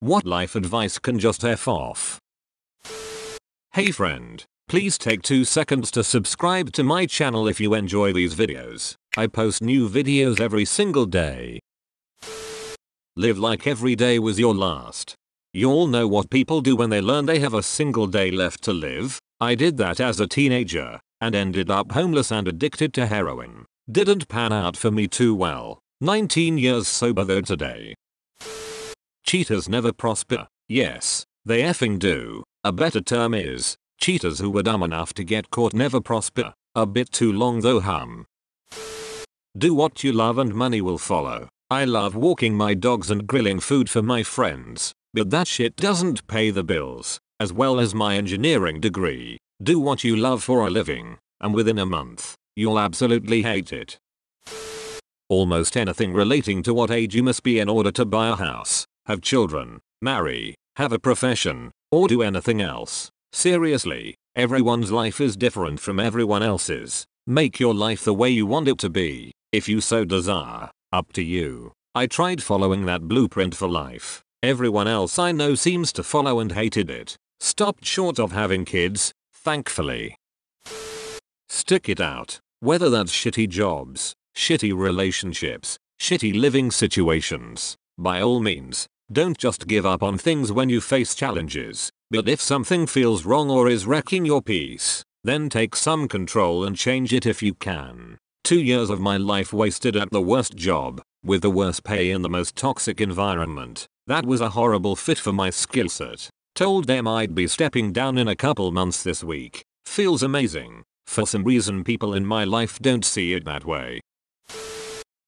What life advice can just F off? Hey friend, please take 2 seconds to subscribe to my channel if you enjoy these videos. I post new videos every single day. Live like every day was your last. You all know what people do when they learn they have a single day left to live. I did that as a teenager and ended up homeless and addicted to heroin. Didn't pan out for me too well. 19 years sober though today. Cheaters never prosper. Yes, they effing do. A better term is, cheaters who were dumb enough to get caught never prosper. A bit too long though Do what you love and money will follow. I love walking my dogs and grilling food for my friends, but that shit doesn't pay the bills, as well as my engineering degree. Do what you love for a living, and within a month, you'll absolutely hate it. Almost anything relating to what age you must be in order to buy a house, have children, marry, have a profession, or do anything else. Seriously, everyone's life is different from everyone else's. Make your life the way you want it to be, if you so desire. Up to you. I tried following that blueprint for life. Everyone else I know seems to follow and hated it. Stopped short of having kids, thankfully. Stick it out. Whether that's shitty jobs, shitty relationships, shitty living situations. By all means, don't just give up on things when you face challenges. But if something feels wrong or is wrecking your peace, then take some control and change it if you can. 2 years of my life wasted at the worst job, with the worst pay in the most toxic environment. That was a horrible fit for my skill set. Told them I'd be stepping down in a couple months this week. Feels amazing. For some reason people in my life don't see it that way.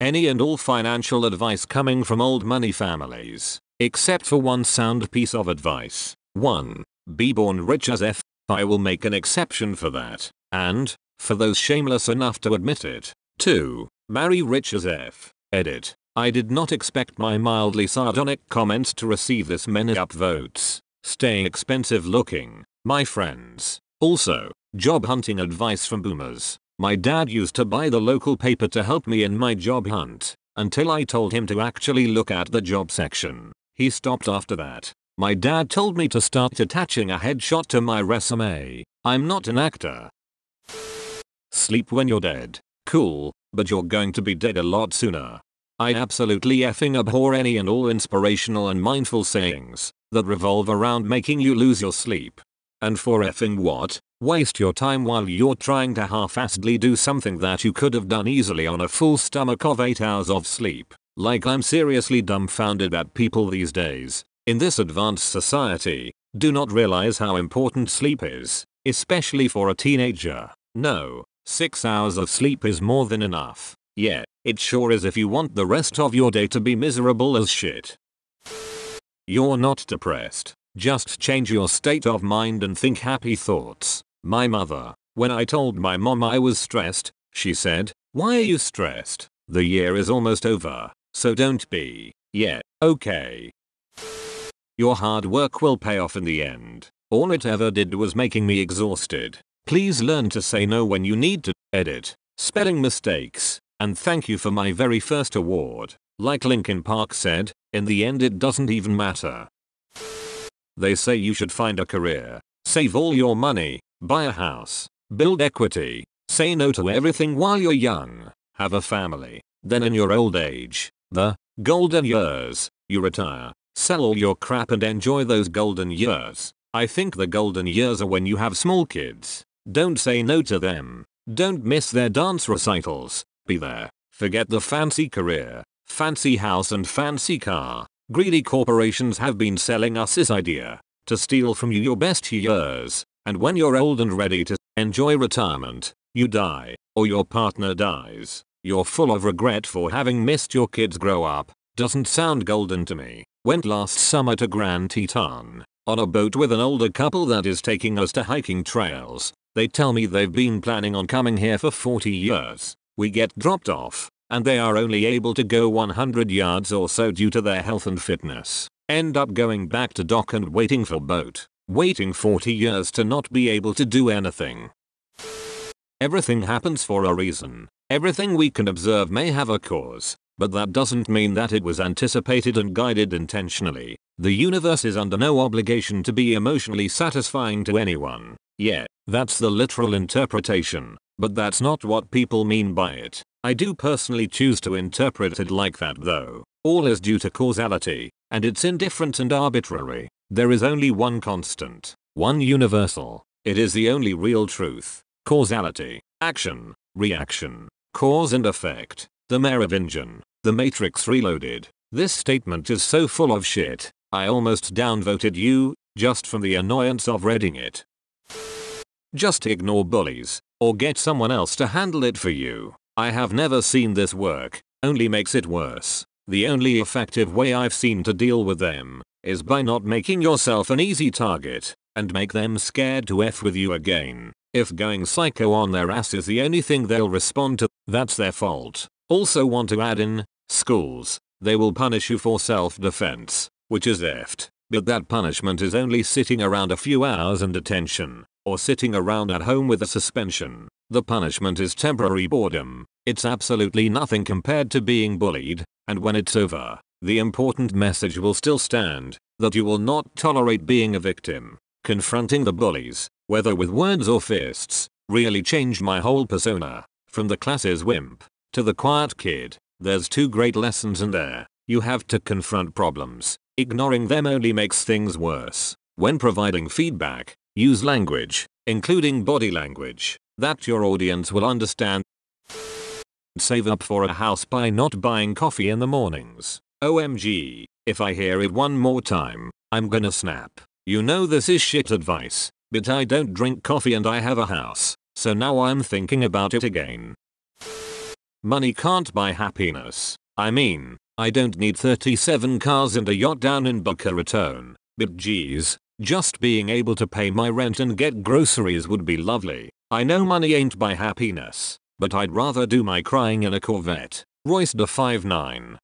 Any and all financial advice coming from old money families, except for one sound piece of advice. 1. Be born rich as F. I will make an exception for that. And, for those shameless enough to admit it. 2. Marry rich as F. Edit. I did not expect my mildly sardonic comments to receive this many upvotes. Stay expensive looking, my friends. Also, job hunting advice from boomers. My dad used to buy the local paper to help me in my job hunt, until I told him to actually look at the job section. He stopped after that. My dad told me to start attaching a headshot to my resume. I'm not an actor. Sleep when you're dead. Cool, but you're going to be dead a lot sooner. I absolutely effing abhor any and all inspirational and mindful sayings that revolve around making you lose your sleep. And for effing what? Waste your time while you're trying to half-assedly do something that you could have done easily on a full stomach of 8 hours of sleep. Like I'm seriously dumbfounded at people these days, in this advanced society, do not realize how important sleep is, especially for a teenager. No. 6 hours of sleep is more than enough. Yeah, it sure is if you want the rest of your day to be miserable as shit. You're not depressed. Just change your state of mind and think happy thoughts. My mother, when I told my mom I was stressed, she said, "Why are you stressed? The year is almost over, so don't be." Yeah, okay. Your hard work will pay off in the end. All it ever did was making me exhausted. Please learn to say no when you need to. Edit. Spelling mistakes. And thank you for my very first award. Like Linkin Park said, in the end it doesn't even matter. They say you should find a career, save all your money, buy a house, build equity, say no to everything while you're young, have a family, then in your old age, the golden years, you retire, sell all your crap and enjoy those golden years. I think the golden years are when you have small kids. Don't say no to them. Don't miss their dance recitals. Be there. Forget the fancy career, fancy house and fancy car. Greedy corporations have been selling us this idea to steal from you your best years, and when you're old and ready to enjoy retirement, you die, or your partner dies. You're full of regret for having missed your kids grow up. Doesn't sound golden to me. Went last summer to Grand Teton on a boat with an older couple that is taking us to hiking trails. They tell me they've been planning on coming here for 40 years. We get dropped off, and they are only able to go 100 yards or so due to their health and fitness. End up going back to dock and waiting for boat. Waiting 40 years to not be able to do anything. Everything happens for a reason. Everything we can observe may have a cause. but that doesn't mean that it was anticipated and guided intentionally. The universe is under no obligation to be emotionally satisfying to anyone. Yeah, that's the literal interpretation, but that's not what people mean by it. I do personally choose to interpret it like that though. All is due to causality, and it's indifferent and arbitrary. There is only one constant, one universal. It is the only real truth. Causality, action, reaction, cause and effect. The Merovingian, The Matrix Reloaded. This statement is so full of shit, I almost downvoted you, just from the annoyance of reading it. Just ignore bullies, or get someone else to handle it for you. I have never seen this work, only makes it worse. The only effective way I've seen to deal with them is by not making yourself an easy target and make them scared to F with you again. If going psycho on their ass is the only thing they'll respond to, that's their fault. Also want to add in, schools, they will punish you for self-defense, which is effed, but that punishment is only sitting around a few hours in detention, or sitting around at home with a suspension. The punishment is temporary boredom. It's absolutely nothing compared to being bullied, and when it's over, the important message will still stand, that you will not tolerate being a victim. Confronting the bullies, whether with words or fists, really changed my whole persona. From the class's wimp to the quiet kid, there's two great lessons in there. You have to confront problems. Ignoring them only makes things worse. When providing feedback, use language, including body language, that your audience will understand. Save up for a house by not buying coffee in the mornings. OMG, if I hear it one more time, I'm gonna snap. You know this is shit advice, but I don't drink coffee and I have a house, so now I'm thinking about it again. Money can't buy happiness. I mean, I don't need 37 cars and a yacht down in Boca Raton, but geez, just being able to pay my rent and get groceries would be lovely. I know money ain't buy happiness, but I'd rather do my crying in a Corvette. Royce de 5'9".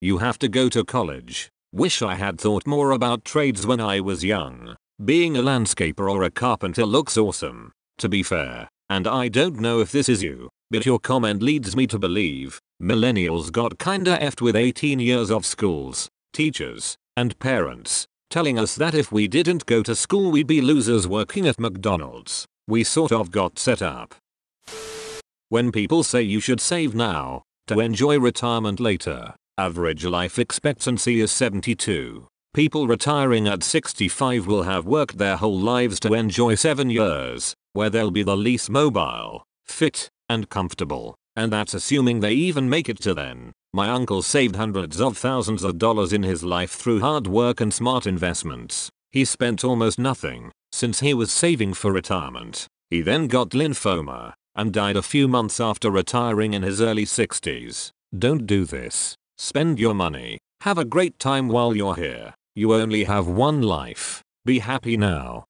You have to go to college. Wish I had thought more about trades when I was young. Being a landscaper or a carpenter looks awesome, to be fair, and I don't know if this is you, but your comment leads me to believe millennials got kinda effed with 18 years of schools, teachers, and parents, telling us that if we didn't go to school we'd be losers working at McDonald's. We sort of got set up. When people say you should save now to enjoy retirement later, average life expectancy is 72. People retiring at 65 will have worked their whole lives to enjoy 7 years, where they'll be the least mobile, fit, and comfortable, and that's assuming they even make it to then. My uncle saved hundreds of thousands of dollars in his life through hard work and smart investments. He spent almost nothing, since he was saving for retirement. He then got lymphoma, and died a few months after retiring in his early 60s. Don't do this. Spend your money. Have a great time while you're here. You only have one life. Be happy now.